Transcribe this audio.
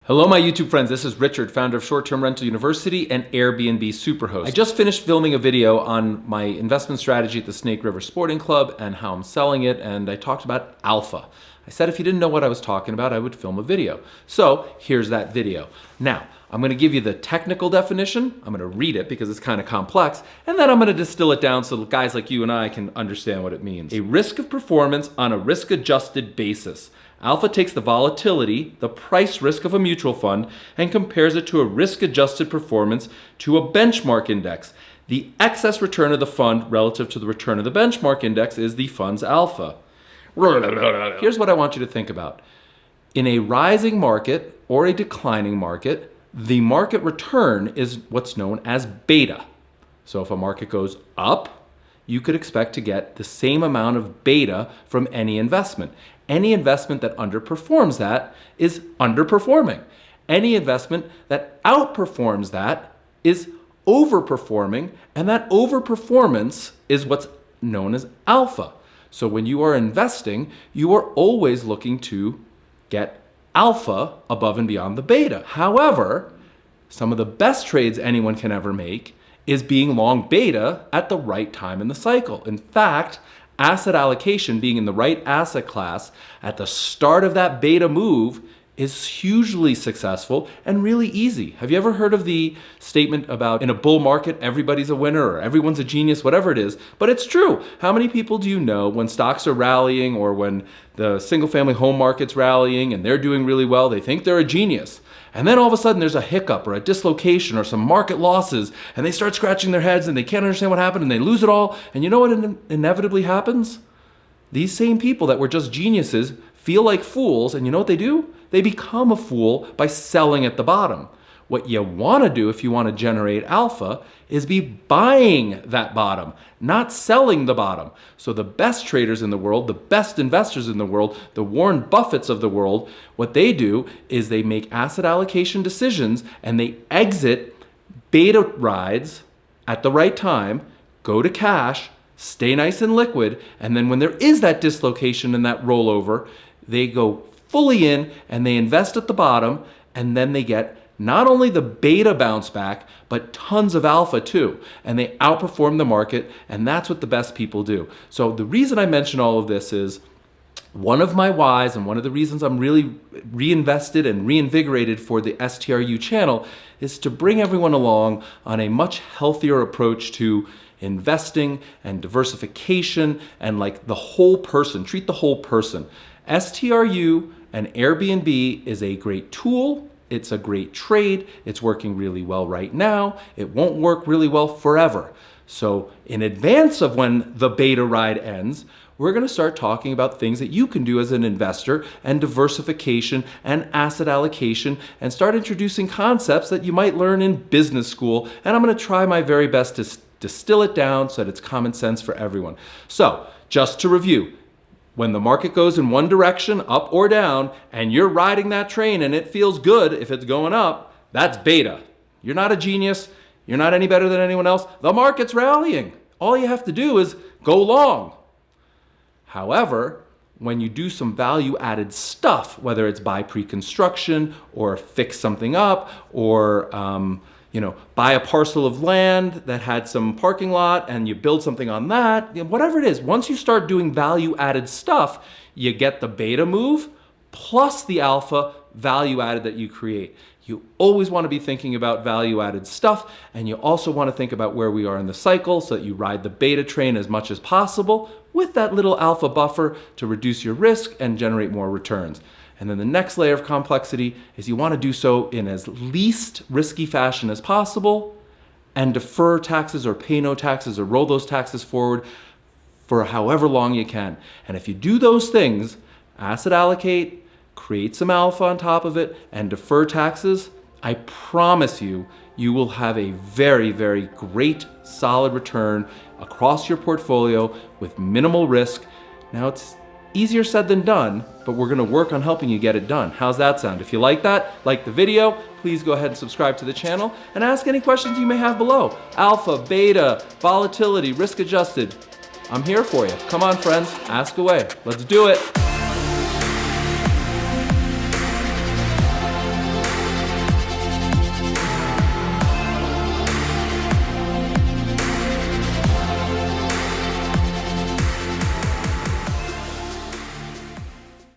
Hello, my YouTube friends. This is Richard, founder of Short-Term Rental University and Airbnb Superhost. I just finished filming a video on my investment strategy at the Snake River Sporting Club and how I'm selling it, and I talked about alpha. I said if you didn't know what I was talking about, I would film a video. So here's that video. Now, I'm going to give you the technical definition. I'm going to read it because it's kind of complex, and then I'm going to distill it down so guys like you and I can understand what it means. A risk of performance on a risk-adjusted basis. Alpha takes the volatility, the price risk of a mutual fund, and compares it to a risk-adjusted performance to a benchmark index. The excess return of the fund relative to the return of the benchmark index is the fund's alpha. Here's what I want you to think about. In a rising market or a declining market, the market return is what's known as beta. So if a market goes up, you could expect to get the same amount of beta from any investment. Any investment that underperforms that is underperforming. Any investment that outperforms that is overperforming, and that overperformance is what's known as alpha. So when you are investing, you are always looking to get alpha above and beyond the beta. However, some of the best trades anyone can ever make is being long beta at the right time in the cycle. In fact, asset allocation, being in the right asset class at the start of that beta move, is hugely successful and really easy. Have you ever heard of the statement about in a bull market, everybody's a winner or everyone's a genius, whatever it is? But it's true. How many people do you know when stocks are rallying or when the single family home market's rallying and they're doing really well, they think they're a genius? And then all of a sudden there's a hiccup or a dislocation or some market losses and they start scratching their heads and they can't understand what happened and they lose it all. And you know what inevitably happens? These same people that were just geniuses feel like fools, and you know what they do? They become a fool by selling at the bottom. What you want to do if you want to generate alpha is be buying that bottom, not selling the bottom. So the best traders in the world, the best investors in the world, the Warren Buffetts of the world, what they do is they make asset allocation decisions and they exit beta rides at the right time, go to cash, stay nice and liquid, and then when there is that dislocation and that rollover, they go fully in and they invest at the bottom, and then they get not only the beta bounce back, but tons of alpha too. And they outperform the market, and that's what the best people do. So the reason I mention all of this is one of my whys, and one of the reasons I'm really reinvested and reinvigorated for the STRU channel is to bring everyone along on a much healthier approach to investing and diversification and like the whole person, treat the whole person. STRU and Airbnb is a great tool. It's a great trade. It's working really well right now. It won't work really well forever. So in advance of when the beta ride ends, we're going to start talking about things that you can do as an investor and diversification and asset allocation and start introducing concepts that you might learn in business school. And I'm going to try my very best to distill it down so that it's common sense for everyone. So just to review, when the market goes in one direction, up or down, and you're riding that train and it feels good if it's going up, that's beta. You're not a genius. You're not any better than anyone else. The market's rallying. All you have to do is go long. However, when you do some value-added stuff, whether it's buy pre-construction or fix something up or buy a parcel of land that had some parking lot and you build something on that, whatever it is, once you start doing value-added stuff, you get the beta move plus the alpha value-added that you create. You always want to be thinking about value-added stuff, and you also want to think about where we are in the cycle so that you ride the beta train as much as possible with that little alpha buffer to reduce your risk and generate more returns. And then the next layer of complexity is you want to do so in as least risky fashion as possible and defer taxes or pay no taxes or roll those taxes forward for however long you can. And if you do those things, asset allocate, create some alpha on top of it, and defer taxes, I promise you, you will have a very, very great solid return across your portfolio with minimal risk. Now it's easier said than done, but we're gonna work on helping you get it done. How's that sound? If you like that, like the video, please go ahead and subscribe to the channel and ask any questions you may have below. Alpha, beta, volatility, risk adjusted. I'm here for you. Come on, friends, ask away. Let's do it.